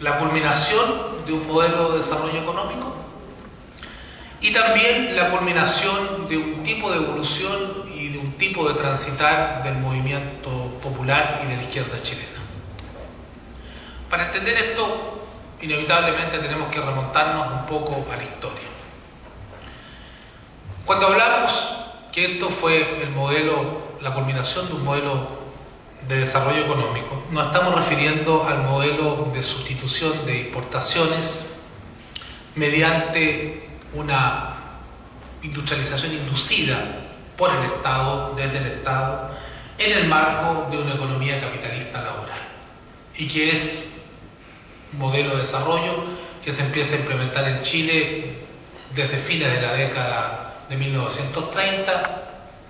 la culminación de un modelo de desarrollo económico y también la culminación de un tipo de evolución y de un tipo de transitar del movimiento popular y de la izquierda chilena. Para entender esto, inevitablemente tenemos que remontarnos un poco a la historia. Cuando hablamos que esto fue el modelo, la culminación de un modelo de desarrollo económico, nos estamos refiriendo al modelo de sustitución de importaciones mediante una industrialización inducida por el Estado, desde el Estado, en el marco de una economía capitalista laboral, y que es un modelo de desarrollo que se empieza a implementar en Chile desde fines de la década de 1930,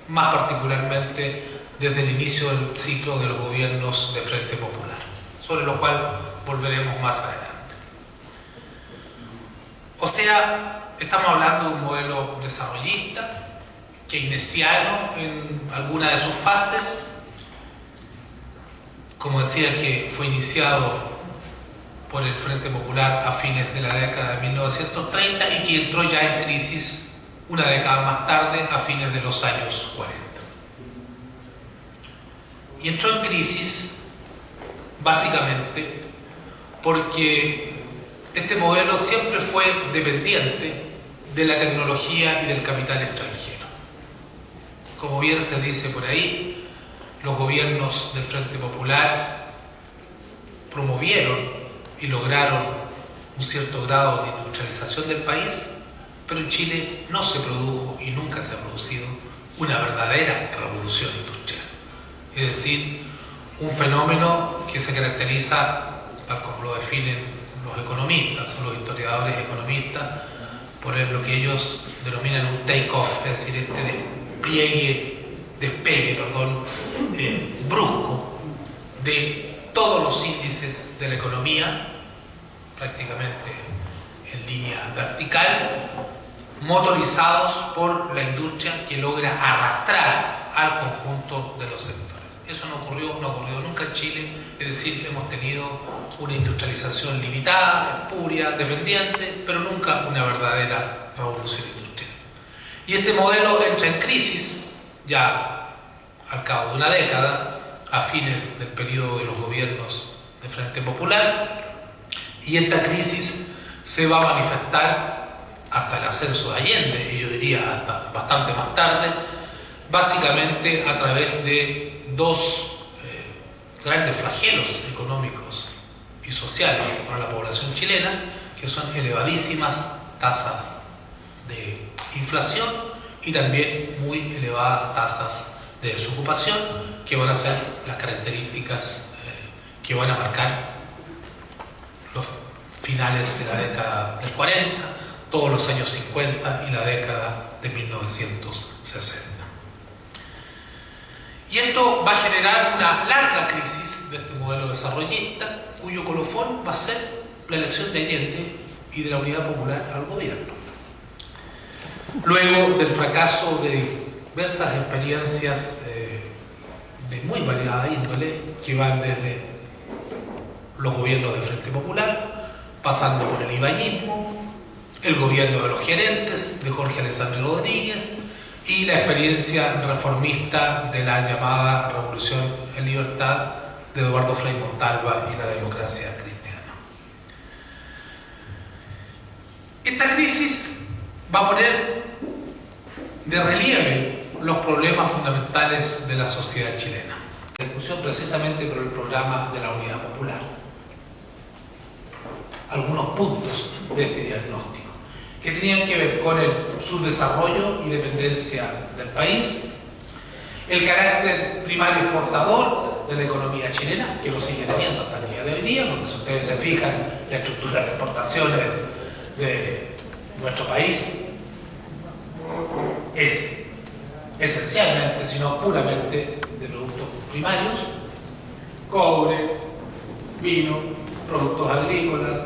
más particularmente desde el inicio del ciclo de los gobiernos de Frente Popular, sobre lo cual volveremos más adelante. O sea, estamos hablando de un modelo desarrollista, keynesiano en alguna de sus fases, como decía, que fue iniciado por el Frente Popular a fines de la década de 1930 y que entró ya en crisis una década más tarde, a fines de los años 40. Y entró en crisis básicamente porque este modelo siempre fue dependiente de la tecnología y del capital extranjero. Como bien se dice por ahí, los gobiernos del Frente Popular promovieron y lograron un cierto grado de industrialización del país, pero en Chile no se produjo y nunca se ha producido una verdadera revolución industrial. Es decir, un fenómeno que se caracteriza, tal como lo definen los economistas o los historiadores economistas, por lo que ellos denominan un take-off, es decir, este despegue brusco de todos los índices de la economía, prácticamente en línea vertical, motorizados por la industria que logra arrastrar al conjunto de los sectores. Eso no ocurrió nunca en Chile, es decir, hemos tenido una industrialización limitada, espuria, dependiente, pero nunca una verdadera revolución industrial. Y este modelo entra en crisis ya al cabo de una década, a fines del periodo de los gobiernos de Frente Popular, y esta crisis se va a manifestar hasta el ascenso de Allende, y yo diría hasta bastante más tarde, básicamente a través de dos grandes flagelos económicos y sociales para la población chilena, que son elevadísimas tasas de inflación y también muy elevadas tasas de desocupación, que van a ser las características que van a marcar los finales de la década del 40, todos los años 50 y la década de 1960. Y esto va a generar una larga crisis de este modelo desarrollista, cuyo colofón va a ser la elección de Allende y de la Unidad Popular al gobierno. Luego del fracaso de diversas experiencias de muy variada índole, que van desde los gobiernos de Frente Popular, pasando por el ibañismo, el gobierno de los gerentes de Jorge Alessandro Rodríguez y la experiencia reformista de la llamada Revolución en Libertad de Eduardo Frei Montalva y la democracia cristiana. Esta crisis va a poner de relieve los problemas fundamentales de la sociedad chilena. La discusión precisamente por el programa de la Unidad Popular. Algunos puntos de este diagnóstico que tenían que ver con el subdesarrollo y dependencia del país, el carácter primario exportador de la economía chilena, que lo sigue teniendo hasta el día de hoy día, porque si ustedes se fijan, la estructura de exportaciones de nuestro país es esencialmente, si no puramente, de productos primarios: cobre, vino, productos agrícolas,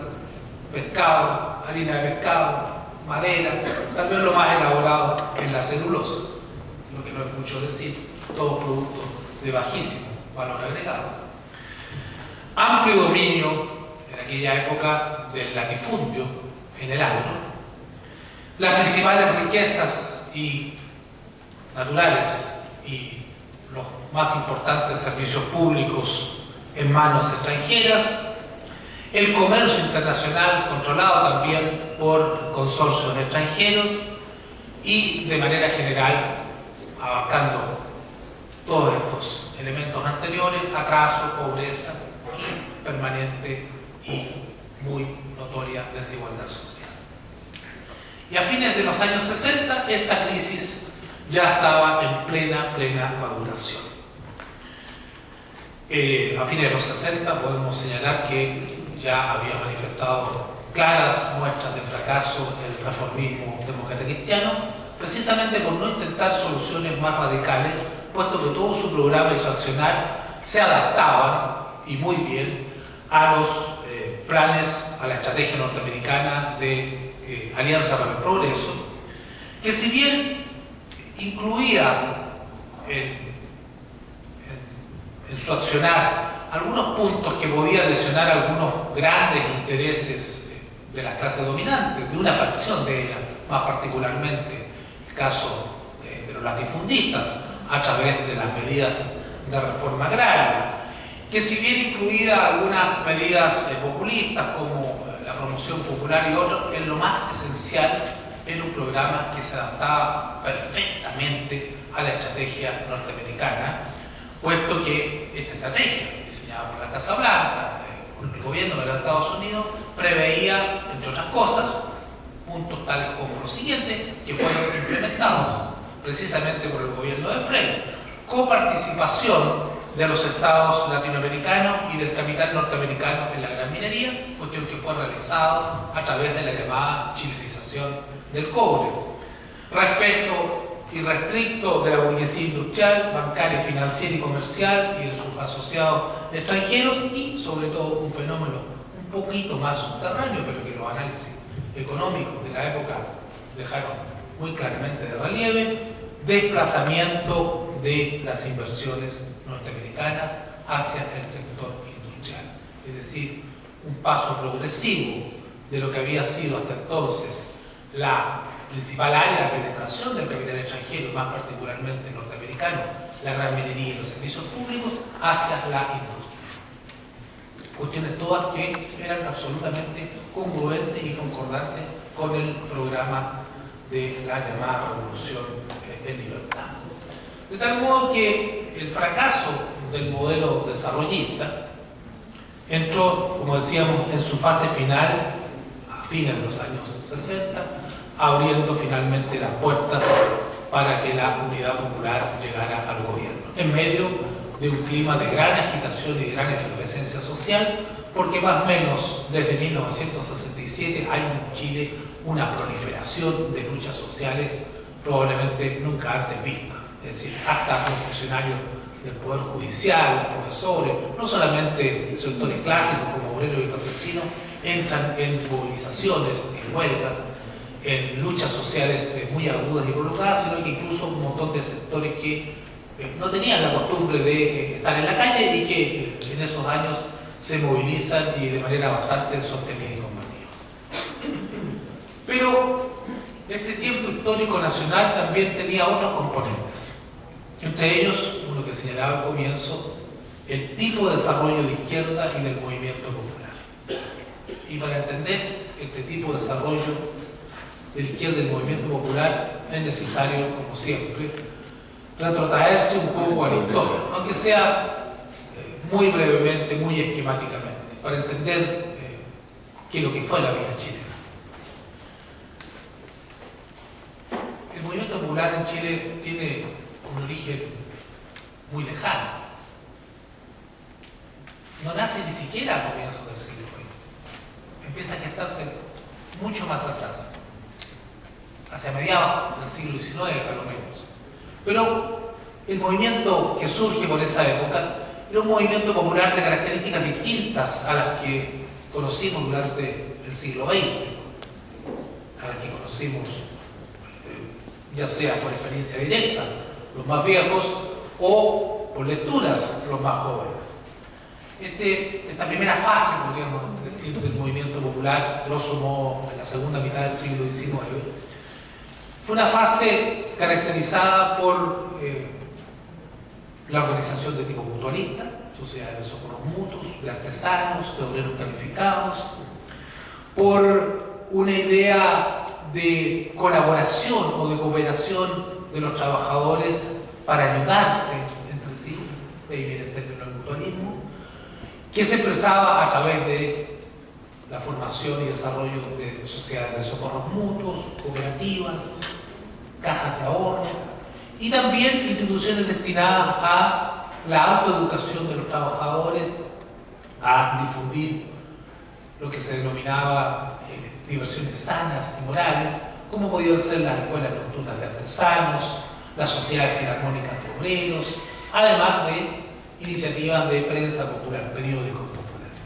pescado, harina de pescado, madera, también lo más elaborado en la celulosa, lo que no es mucho decir, todos productos de bajísimo valor agregado. Amplio dominio en aquella época del latifundio general, ¿no? Las principales riquezas naturales y los más importantes servicios públicos en manos extranjeras, el comercio internacional controlado también por consorcios extranjeros y, de manera general, abarcando todos estos elementos anteriores, atraso, pobreza y permanente y muy notoria desigualdad social. Y a fines de los años 60, esta crisis ya estaba en plena maduración. A fines de los 60 podemos señalar que ya había manifestado claras muestras de fracaso el reformismo demócrata cristiano, precisamente por no intentar soluciones más radicales, puesto que todo su programa y su accionar se adaptaban, y muy bien, a los planes, a la estrategia norteamericana de Alianza para el Progreso, que si bien incluía en su accionar algunos puntos que podían lesionar algunos grandes intereses de la clase dominante, de una fracción de ella, más particularmente el caso de los latifundistas, a través de las medidas de reforma agraria, que si bien incluía algunas medidas populistas como la promoción popular y otros, en lo más esencial era un programa que se adaptaba perfectamente a la estrategia norteamericana, puesto que esta estrategia, diseñada por la Casa Blanca, por el gobierno de los Estados Unidos, preveía, entre otras cosas, puntos tales como los siguientes, que fueron implementados precisamente por el gobierno de Frei: coparticipación de los estados latinoamericanos y del capital norteamericano en la gran minería, cuestión que fue realizado a través de la llamada chilenización del cobre. Respeto irrestricto de la burguesía industrial, bancaria, financiera y comercial y de sus asociados extranjeros, y sobre todo un fenómeno un poquito más subterráneo, pero que los análisis económicos de la época dejaron muy claramente de relieve: desplazamiento de las inversiones norteamericanas hacia el sector industrial. Es decir, un paso progresivo de lo que había sido hasta entonces la principal área de penetración del capital extranjero, más particularmente norteamericano, la gran minería y los servicios públicos, hacia la industria. Cuestiones todas que eran absolutamente congruentes y concordantes con el programa de la llamada Revolución en Libertad. De tal modo que el fracaso del modelo desarrollista entró, como decíamos, en su fase final a fines de los años 60, abriendo finalmente las puertas para que la Unidad Popular llegara al gobierno, en medio de un clima de gran agitación y de gran efervescencia social, porque más o menos desde 1967 hay en Chile una proliferación de luchas sociales probablemente nunca antes vistas. Es decir, hasta los funcionarios del Poder Judicial, los profesores, no solamente de sectores clásicos como obreros y campesinos, entran en movilizaciones, en huelgas, en luchas sociales muy agudas y prolongadas, sino que incluso un montón de sectores que no tenían la costumbre de estar en la calle y que en esos años se movilizan y de manera bastante sostenida y combativa. Pero este tiempo histórico nacional también tenía otros componentes. Entre ellos, uno que señalaba al comienzo, el tipo de desarrollo de izquierda y del movimiento popular. Y para entender este tipo de desarrollo de la izquierda y del movimiento popular es necesario, como siempre, retrotraerse un poco a la historia, aunque sea muy brevemente, muy esquemáticamente, para entender qué es lo que fue la vida chilena. El movimiento popular en Chile tiene un origen muy lejano. No nace ni siquiera a comienzos del siglo XX. Empieza a gestarse mucho más atrás, hacia mediados del siglo XIX, por lo menos. Pero el movimiento que surge por esa época era un movimiento popular de características distintas a las que conocimos durante el siglo XX, a las que conocimos ya sea por experiencia directa, los más viejos, o por lecturas, los más jóvenes. Esta primera fase, podríamos decir, del movimiento popular, grosso modo en la segunda mitad del siglo XIX, fue una fase caracterizada por la organización de tipo mutualista, sociedades de socorros mutuos, de artesanos, de obreros calificados, por una idea de colaboración o de cooperación de los trabajadores para ayudarse entre sí, de ahí viene el término del mutualismo, que se expresaba a través de la formación y desarrollo de sociedades de socorros mutuos, cooperativas, cajas de ahorro y también instituciones destinadas a la autoeducación de los trabajadores, a difundir lo que se denominaba diversiones sanas y morales, como podían ser las escuelas nocturnas de artesanos, las sociedades filarmónicas de obreros, además de iniciativas de prensa popular, periódicos populares.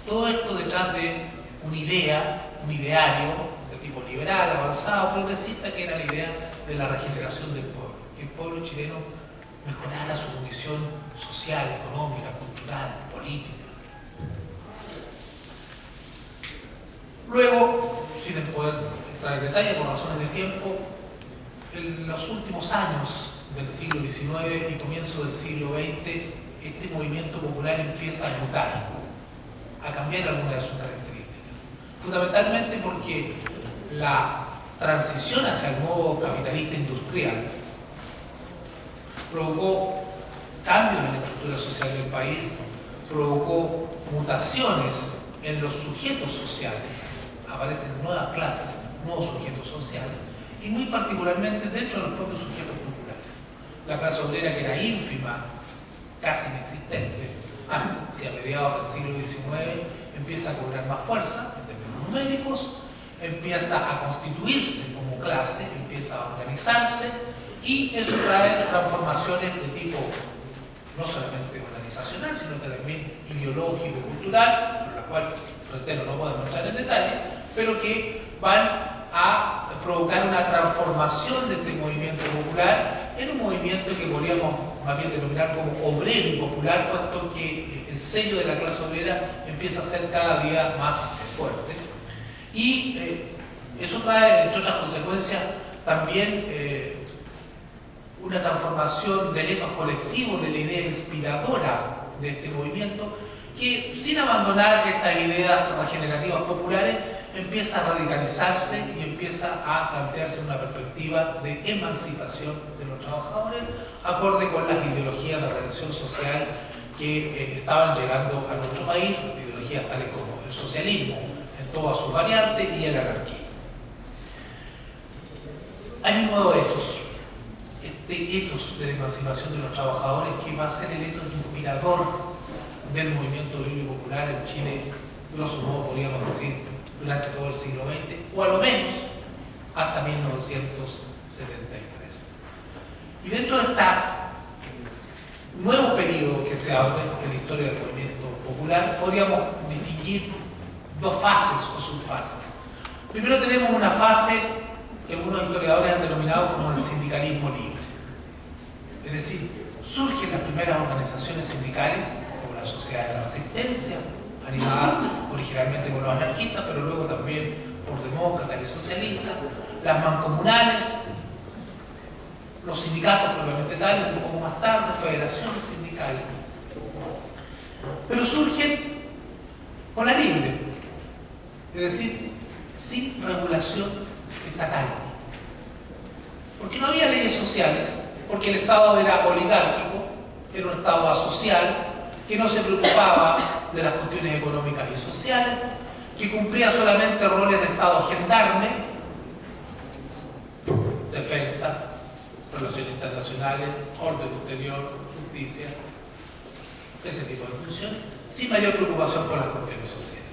Todo esto detrás de una idea, un ideario de tipo liberal, avanzado, progresista, que era la idea de la regeneración del pueblo, que el pueblo chileno mejorara su condición social, económica, cultural, política. Luego, sin poder entrar en detalle por razones de tiempo, en los últimos años del siglo XIX y comienzo del siglo XX, este movimiento popular empieza a mutar, a cambiar algunas de sus características. Fundamentalmente porque la transición hacia el nuevo capitalista industrial provocó cambios en la estructura social del país, provocó mutaciones en los sujetos sociales, aparecen nuevas clases, nuevos sujetos sociales, y muy particularmente dentro de los propios sujetos populares. La clase obrera, que era ínfima, casi inexistente, antes, y a mediados del siglo XIX, empieza a cobrar más fuerza en términos numéricos, empieza a constituirse como clase, empieza a organizarse, y eso trae transformaciones de tipo no solamente organizacional, sino que también ideológico, cultural, por la cual reitero, no podemos entrar en detalle, pero que van a provocar una transformación de este movimiento popular en un movimiento que podríamos más bien denominar como obrero y popular, puesto que el sello de la clase obrera empieza a ser cada día más fuerte. Y eso trae, entre otras consecuencias, también una transformación del etos colectivo, de la idea inspiradora de este movimiento, que sin abandonar estas ideas regenerativas populares, empieza a radicalizarse y empieza a plantearse una perspectiva de emancipación de los trabajadores, acorde con las ideologías de redención social que estaban llegando a nuestro país, ideologías tales como el socialismo en todas sus variantes y el anarquismo. Hay un nuevo etos, este etos de la emancipación de los trabajadores, que va a ser el etos inspirador del movimiento obrero y popular en Chile, grosso modo podríamos decir, durante todo el siglo XX, o a lo menos hasta 1973. Y dentro de este nuevo periodo que se abre en la historia del movimiento popular, podríamos distinguir dos fases o subfases. Primero tenemos una fase que algunos historiadores han denominado como el sindicalismo libre. Es decir, surgen las primeras organizaciones sindicales, como la Sociedad de la Resistencia, animada originalmente por los anarquistas, pero luego también por demócratas y socialistas, las mancomunales, los sindicatos probablemente tales, un poco más tarde, federaciones sindicales. Pero surgen con la libre, es decir, sin regulación estatal. Porque no había leyes sociales, porque el Estado era oligárquico, era un Estado asocial, que no se preocupaba de las cuestiones económicas y sociales, que cumplía solamente roles de Estado gendarme, defensa, relaciones internacionales, orden ulterior, justicia, ese tipo de funciones, sin mayor preocupación por las cuestiones sociales.